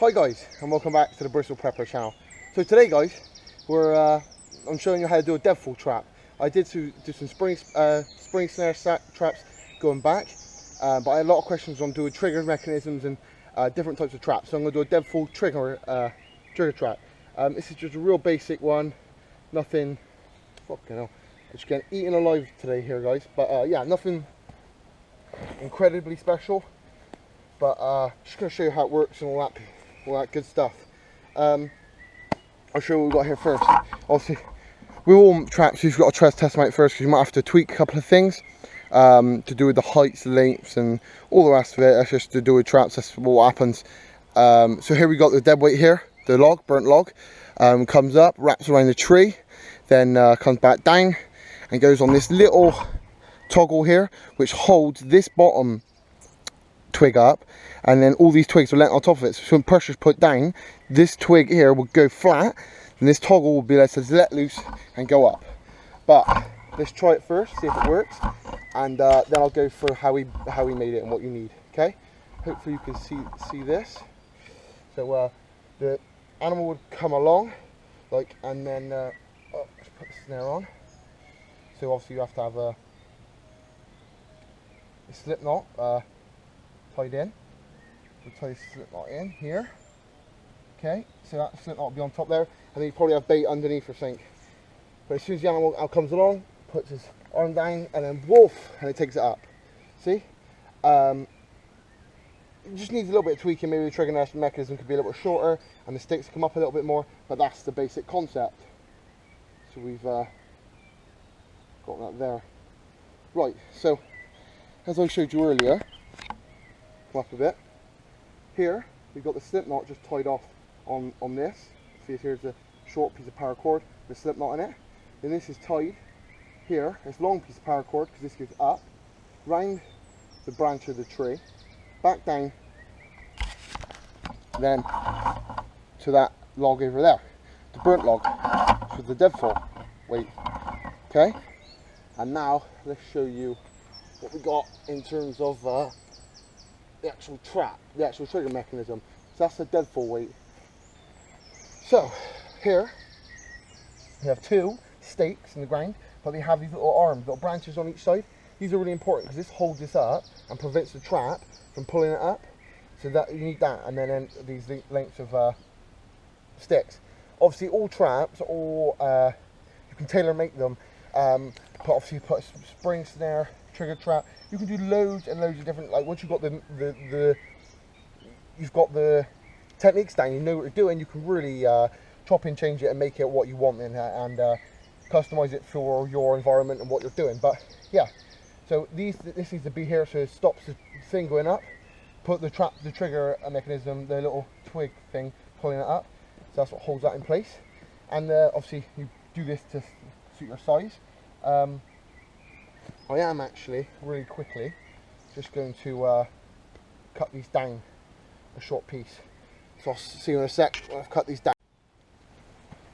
Hi guys, and welcome back to the Bristol Prepper channel. So today guys, I'm showing you how to do a deadfall trap. I did do some spring snare traps going back, but I had a lot of questions on doing trigger mechanisms and different types of traps. So I'm going to do a deadfall trigger trap. This is just a real basic one, nothing, fucking hell, I'm just getting eaten alive today here guys. But yeah, nothing incredibly special, but just going to show you how it works and all that good stuff. I'll show you what we've got here first. Obviously, with all traps, you've got to test them out first, because you might have to tweak a couple of things to do with the heights, lengths, and all the rest of it. That's just to do with traps. That's what happens. So here we got the dead weight here, the log, burnt log, comes up, wraps around the tree, then comes back down and goes on this little toggle here, which holds this bottom twig up, and then all these twigs are let on top of it. So when pressure's put down, this twig here will go flat, and this toggle will be let loose and go up. But let's try it first, see if it works, and then I'll go for how we made it and what you need. Okay? Hopefully you can see this. So the animal would come along, and then let's put the snare on. So obviously you have to have a slip knot tied in. We'll tie the slip knot in here. Okay, so that slip knot will be on top there, and then you probably have bait underneath or something. But as soon as the animal comes along, puts his arm down, and then woof, and it takes it up. See? It just needs a little bit of tweaking. Maybe the trigger mechanism could be a little bit shorter, and the sticks come up a little bit more, but that's the basic concept. So we've got that there. Right, so as I showed you earlier, come up a bit. Here we've got the slip knot just tied off on this. See, here's a short piece of paracord with a slip knot in it. Then this is tied here, this long piece of paracord, because this goes up, round the branch of the tree, back down, then to that log over there, the burnt log, for the deadfall weight. Okay, and now let's show you what we got in terms of the actual trap, the actual trigger mechanism. So that's the deadfall weight. So here we have two stakes in the ground, but they have these little arms, little branches on each side. These are really important because this holds this up and prevents the trap from pulling it up. So that you need that, and then these lengths of sticks. Obviously, all traps, you can tailor make them. But obviously, you put a spring snare, trigger trap. You can do loads and loads of different. Like once you've got the techniques down, you know what you're doing. You can really chop and change it and make it what you want, and customize it for your environment and what you're doing. But yeah, so this needs to be here, so it stops the thing going up. Put the trigger mechanism, the little twig thing, pulling it up. So that's what holds that in place. And obviously you do this to suit your size. I am actually really quickly just going to cut these down a short piece. So I'll see you in a sec when I've cut these down.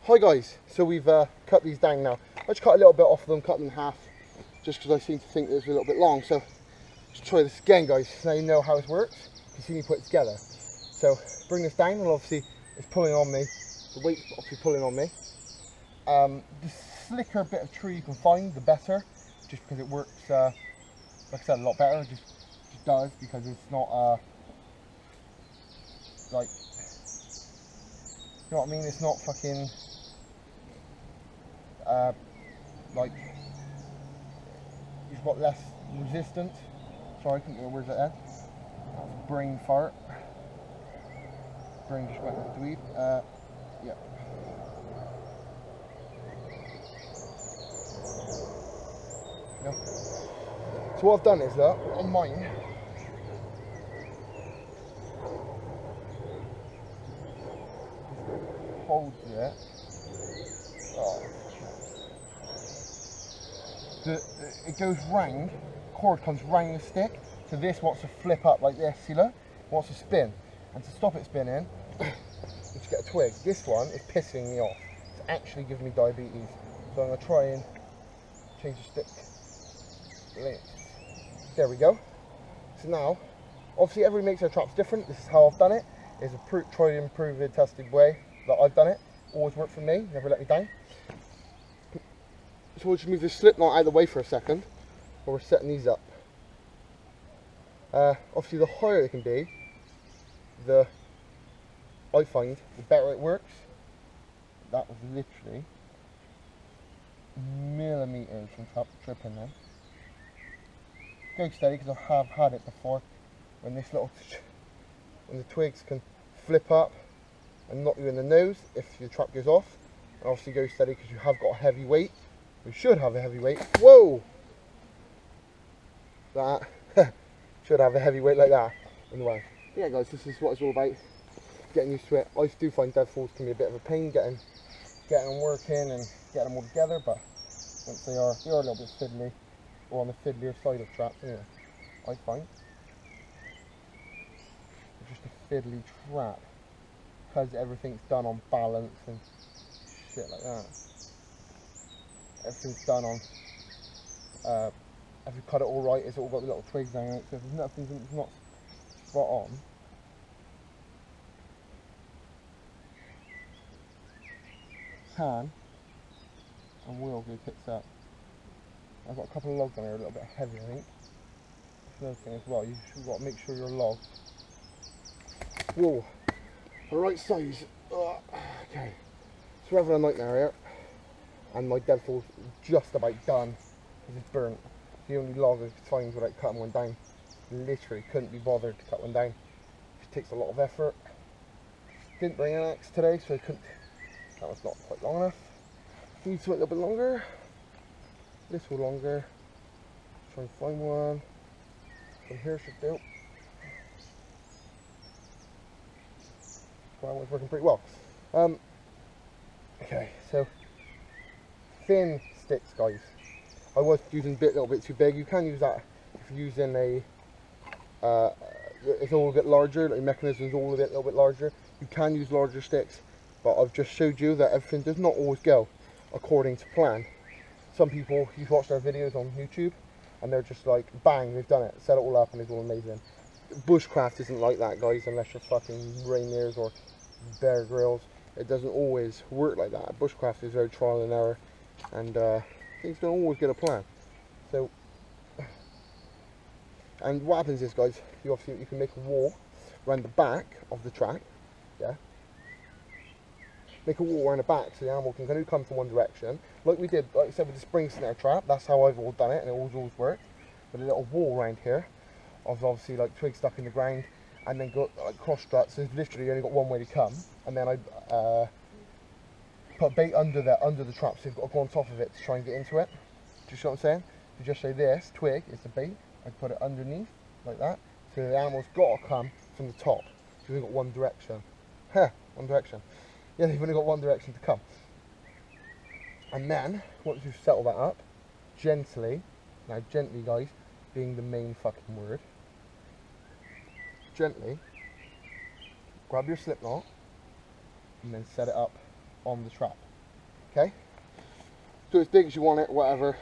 Hi guys, so we've cut these down now. I just cut a little bit off of them, cut them in half, just because I seem to think it was a little bit long. So let's try this again guys, so now you know how this works. You can see me put it together. So bring this down, and obviously it's pulling on me. The weight's obviously pulling on me. The slicker bit of tree you can find, the better, just because it works, like I said, a lot better. It just does, because it's not like, you know what I mean? It's not fucking like, you've got less resistance. Sorry, I couldn't get the words out there. That was a brain fart. Brain just went with the dweeb. Yeah. Yeah. So what I've done is that on mine, holds it. Oh. It goes round. The cord comes round the stick. So this wants to flip up like this. See, look, it wants to spin, and to stop it spinning, let's get a twig. This one is pissing me off. It's actually giving me diabetes. So I'm going to try and change the stick length. There we go. So now, obviously everybody makes their traps different. This is how I've done it. is a tried and proven, tested way that I've done it. Always worked for me, never let me down. So we'll just move this slip knot out of the way for a second while we're setting these up. Obviously the higher it can be, I find the better it works. That was literally millimeters from tripping there. Go steady, because I have had it before when the twigs can flip up and knock you in the nose if your trap goes off. And obviously go steady because you have got a heavy weight. You should have a heavy weight. Whoa! That should have a heavy weight like that in the way. Yeah guys, this is what it's all about. Getting used to it. I do find dead falls can be a bit of a pain getting them working and getting them all together, but once they are a little bit fiddly, or on the fiddlier side of traps anyway, I find. It's just a fiddly trap because everything's done on balance and shit like that. Everything's done on if you cut it all right, it's all got the little twigs hanging out, so if there's nothing that's not spot on, can and will go tits up. I've got a couple of logs on here, a little bit heavy I think. That's another thing as well, you've got to make sure your log, whoa, the right size. Okay, so we're having a nightmare here, and my dead fall's just about done because it's burnt. The only log I could find without cutting one down. Literally couldn't be bothered to cut one down. It takes a lot of effort. Didn't bring an axe today, so I couldn't. That was not quite long enough. Need something a little bit longer. A little longer. Try and find one. From here should do. That one's working pretty well. Okay, so thin sticks, guys. I was using a little bit too big. You can use that if you're using a it's all a bit larger, like the mechanism's all a little bit larger. You can use larger sticks, but I've just showed you that everything does not always go according to plan. Some people, you've watched their videos on YouTube and they're just like, bang, they've done it, set it all up and it's all amazing. Bushcraft isn't like that, guys, unless you're fucking Rainiers or Bear Grylls. It doesn't always work like that. Bushcraft is very trial and error, and things don't always get a plan. So, and what happens is, guys, you can make a wall around the back of the trap, yeah. Make a wall around the back so the animal can only come from one direction, like we did, like I said, with the spring snare trap. That's how I've all done it, and it always worked. With a little wall around here of obviously like twigs stuck in the ground, and then got like cross struts. So literally you only got one way to come, and then I put bait under the trap, so you've got to go on top of it to try and get into it. Do you see what I'm saying? You just say this twig is the bait. I put it underneath like that, so the animal's got to come from the top. So we've got one direction. One direction. Yeah, they've only got one direction to come. And then once you've settled that up, gently, now gently, guys, being the main fucking word. Gently grab your slip knot and then set it up on the trap. Okay? Do it as big as you want it, whatever.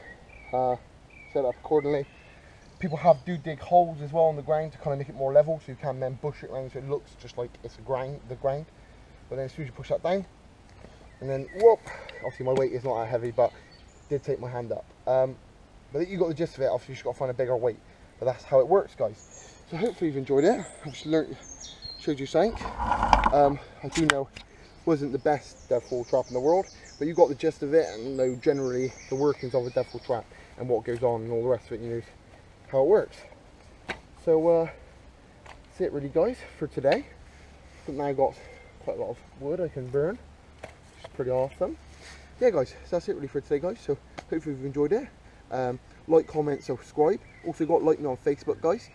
Set it up accordingly. People do dig holes as well on the ground to kind of make it more level, so you can then bush it around so it looks just like it's the ground. But then as soon as you push that down, and then whoop, obviously my weight is not that heavy, but it did take my hand up. But you got the gist of it. Obviously you just got to find a bigger weight. But that's how it works, guys. So hopefully you've enjoyed it. I've just showed you something. I do know it wasn't the best dead fall trap in the world, but you got the gist of it and know generally the workings of a dead fall trap and what goes on and all the rest of it. You know how it works. So that's it really, guys, for today. I've now got quite a lot of wood I can burn, which is pretty awesome. Yeah, guys, so that's it really for today, guys. So hopefully you've enjoyed it. Like, comment, subscribe. Also got like me on Facebook, guys.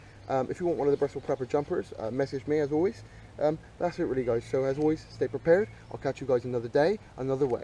If you want one of the Bristol Prepper jumpers, message me as always. That's it really, guys. So as always, stay prepared. I'll catch you guys another day, another way.